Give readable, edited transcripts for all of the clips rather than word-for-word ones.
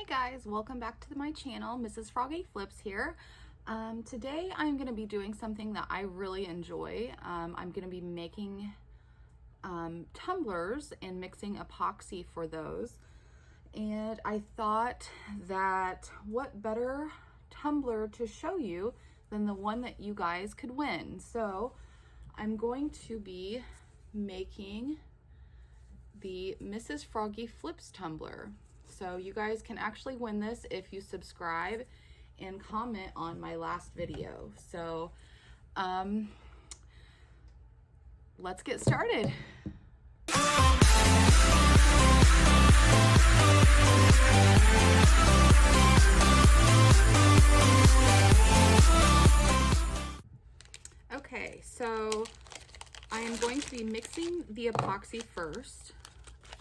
guys, welcome back to my channel. Mrs. Froggy Flips here. Today I'm going to be doing something that I really enjoy. I'm going to be making tumblers and mixing epoxy for those. And I thought that what better tumbler to show you than the one that you guys could win. So I'm going to be making the Mrs. Froggy Flips tumbler. So you guys can actually win this if you subscribe and comment on my last video. So let's get started. Okay, so I am going to be mixing the epoxy first.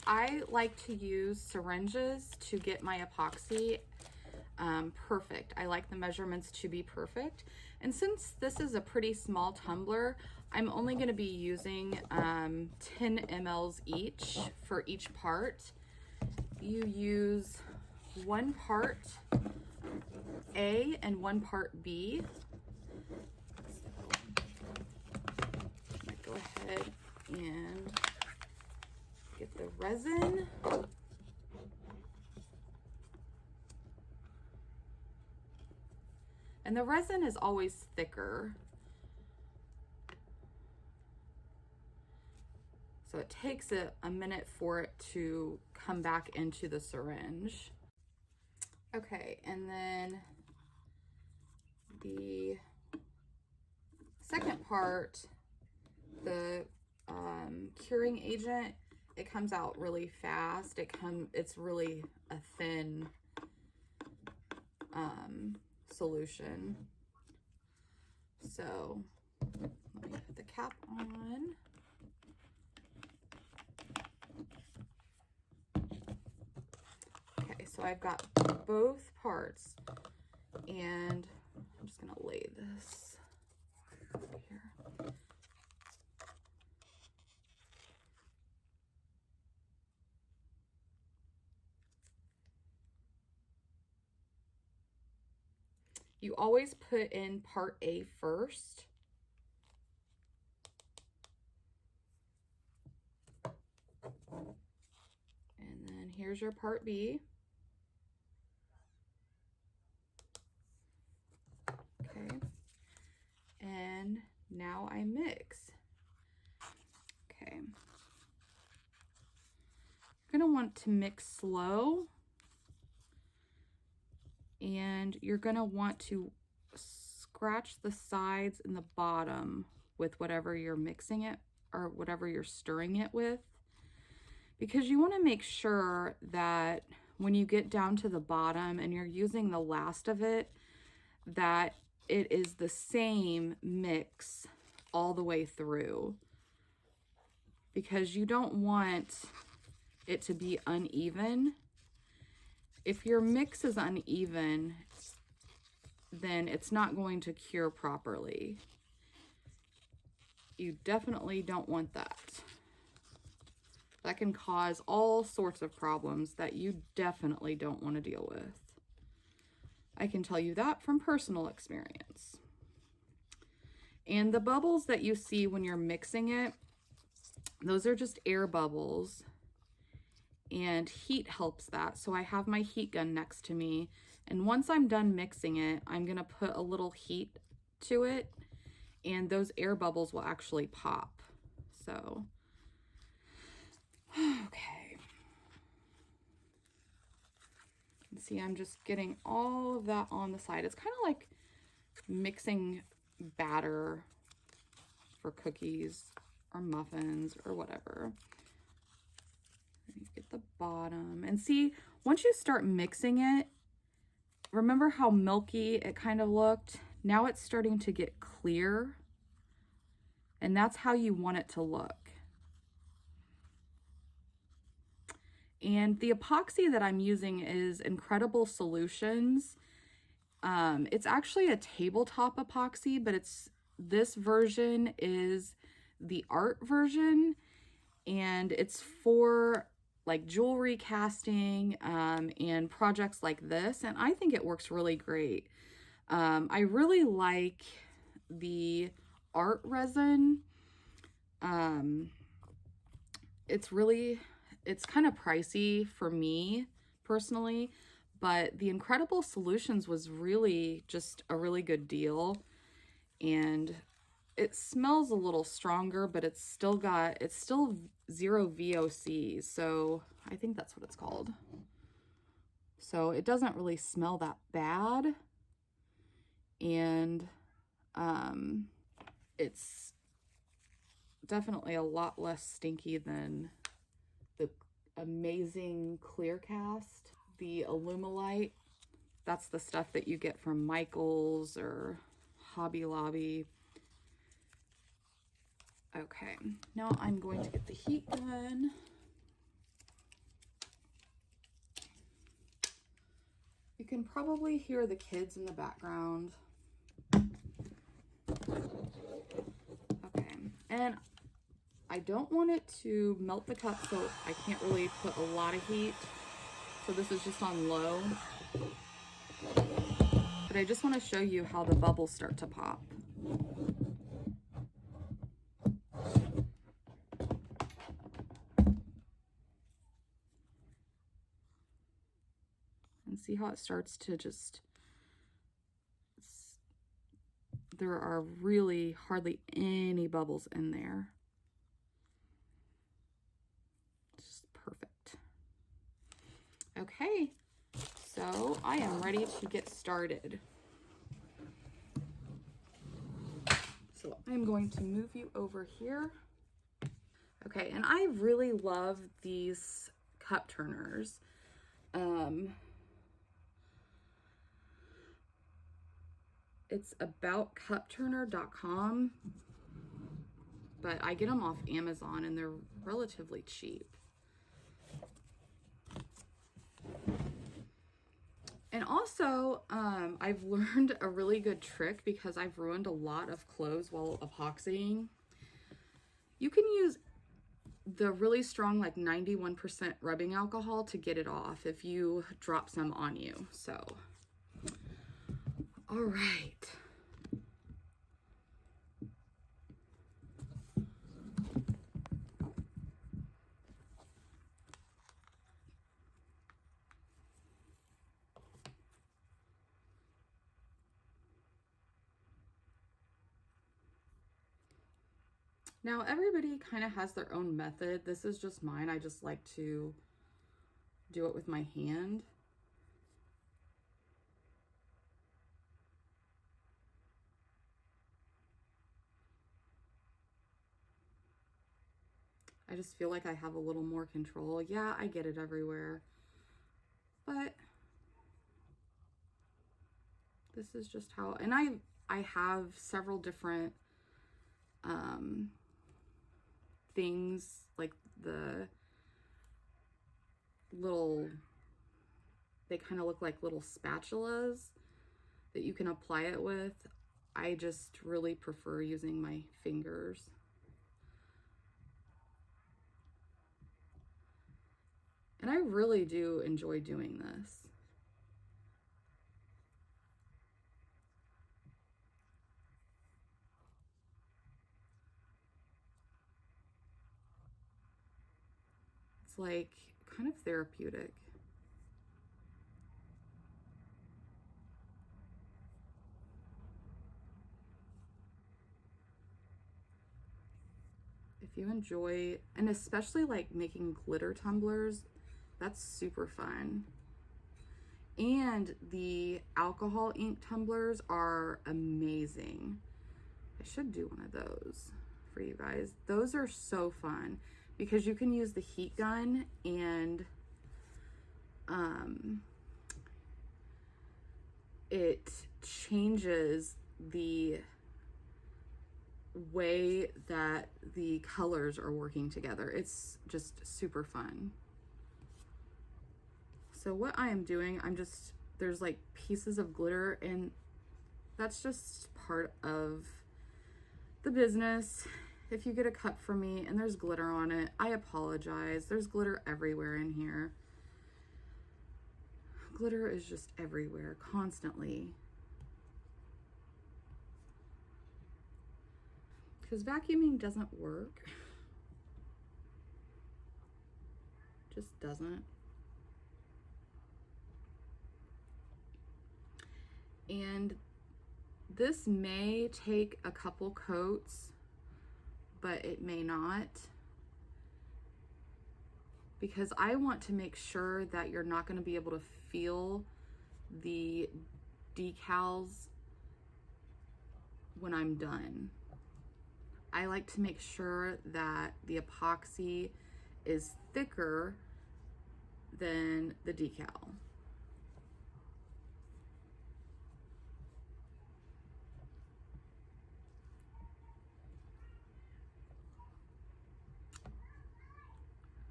I like to use syringes to get my epoxy perfect. I like the measurements to be perfect. And since this is a pretty small tumbler, I'm only going to be using 10 mLs each for each part. You use 1 part A and 1 part B. So I'm going to go ahead and get the resin. And the resin is always thicker. So it takes a minute for it to come back into the syringe. Okay, and then the second part, the curing agent, it comes out really fast. It's really a thin solution. So let me put the cap on. Okay, so I've got both parts, and I'm just gonna lay this over here. You always put in part A first. And then here's your part B. Okay. And now I mix. Okay. You're going to want to mix slow. And you're going to want to scratch the sides and the bottom with whatever you're mixing it or whatever you're stirring it with, because you want to make sure that when you get down to the bottom and you're using the last of it, that it is the same mix all the way through, because you don't want it to be uneven. If your mix is uneven, then it's not going to cure properly. You definitely don't want that. That can cause all sorts of problems that you definitely don't want to deal with. I can tell you that from personal experience. And the bubbles that you see when you're mixing it, those are just air bubbles. And heat helps that. So I have my heat gun next to me, and once I'm done mixing it, I'm going to put a little heat to it, and those air bubbles will actually pop. So, okay. You see, I'm just getting all of that on the side. It's kind of like mixing batter for cookies or muffins or whatever. You get the bottom, and see, once you start mixing it, remember how milky it kind of looked? Now it's starting to get clear, and that's how you want it to look. And the epoxy that I'm using is Incredible Solutions. It's actually a tabletop epoxy, but this version is the art version, and it's for like jewelry casting and projects like this, and I think it works really great. I really like the art resin. It's kind of pricey for me personally, but the Incredible Solutions was really just a really good deal, and it smells a little stronger, but it's still 0 VOCs, so I think that's what it's called. So it doesn't really smell that bad, and it's definitely a lot less stinky than the amazing clear cast. The Alumilite, that's the stuff that you get from Michael's or Hobby Lobby. Okay, now I'm going to get the heat gun. You can probably hear the kids in the background. Okay, and I don't want it to melt the cup, so I can't really put a lot of heat. So this is just on low. But I just want to show you how the bubbles start to pop. And see how it starts to just, there are really hardly any bubbles in there. Just perfect. Okay, so I am ready to get started. So I'm going to move you over here. Okay, and I really love these cup turners. It's aboutcupturner.com, but I get them off Amazon and they're relatively cheap. And also, I've learned a really good trick because I've ruined a lot of clothes while epoxying. You can use the really strong, like 91% rubbing alcohol to get it off if you drop some on you. So, all right. Now, everybody kind of has their own method. This is just mine. I just like to do it with my hand. I just feel like I have a little more control. Yeah, I get it everywhere, but this is just how, and I have several different things, like the little, they kind of look like little spatulas that you can apply it with. I just really prefer using my fingers. And I really do enjoy doing this. It's like kind of therapeutic. If you enjoy, and especially like making glitter tumblers, that's super fun. And the alcohol ink tumblers are amazing. I should do one of those for you guys. Those are so fun because you can use the heat gun and it changes the way that the colors are working together. It's just super fun. So what I am doing, there's like pieces of glitter, and that's just part of the business. if you get a cut from me and there's glitter on it, I apologize. There's glitter everywhere in here. Glitter is just everywhere, constantly. Because vacuuming doesn't work. Just doesn't. And this may take a couple coats, but it may not, because I want to make sure that you're not going to be able to feel the decals when I'm done. I like to make sure that the epoxy is thicker than the decal.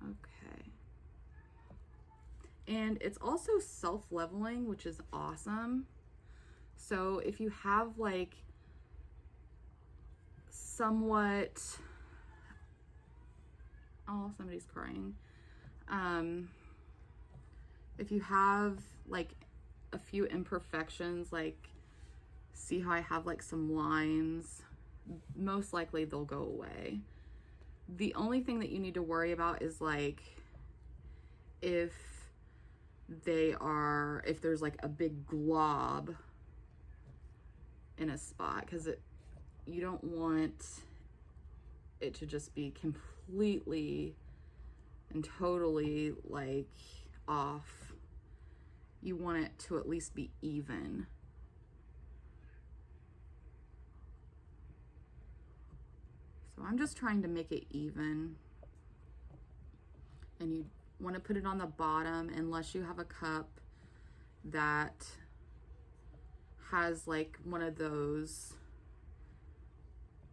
Okay. And it's also self-leveling, which is awesome. So if you have like somewhat, oh, somebody's crying. If you have like a few imperfections, like see how I have like some lines, most likely they'll go away. The only thing that you need to worry about is like if there's like a big glob in a spot, because you don't want it to just be completely and totally like off. You want it to at least be even. So I'm just trying to make it even. And you want to put it on the bottom unless you have a cup that has like one of those.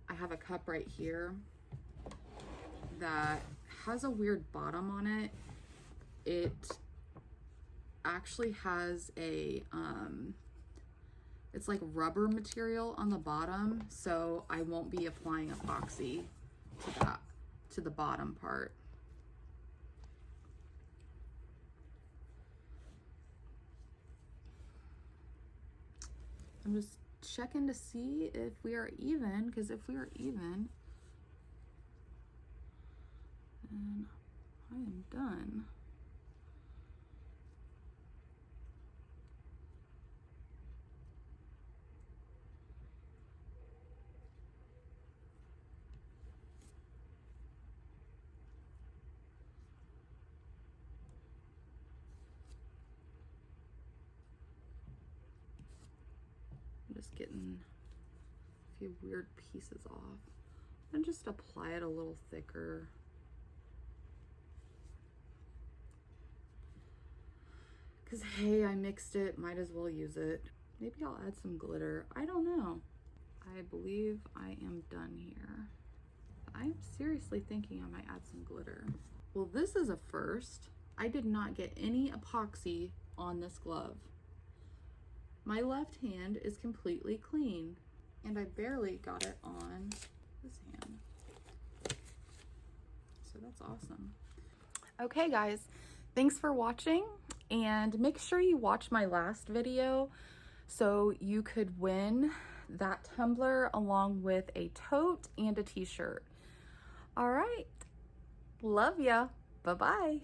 I have a cup right here that has a weird bottom on it. It actually has a it's like rubber material on the bottom, so I won't be applying epoxy to the bottom part. I'm just checking to see if we are even, because if we are even, then I am done. I'm just getting a few weird pieces off and just apply it a little thicker. Because hey, I mixed it, might as well use it. Maybe I'll add some glitter. I don't know. I believe I am done here. I'm seriously thinking I might add some glitter. Well, this is a first. I did not get any epoxy on this glove. My left hand is completely clean, and I barely got it on this hand. So that's awesome. Okay guys, thanks for watching, and make sure you watch my last video so you could win that tumbler along with a tote and a t-shirt. All right, love ya, bye-bye.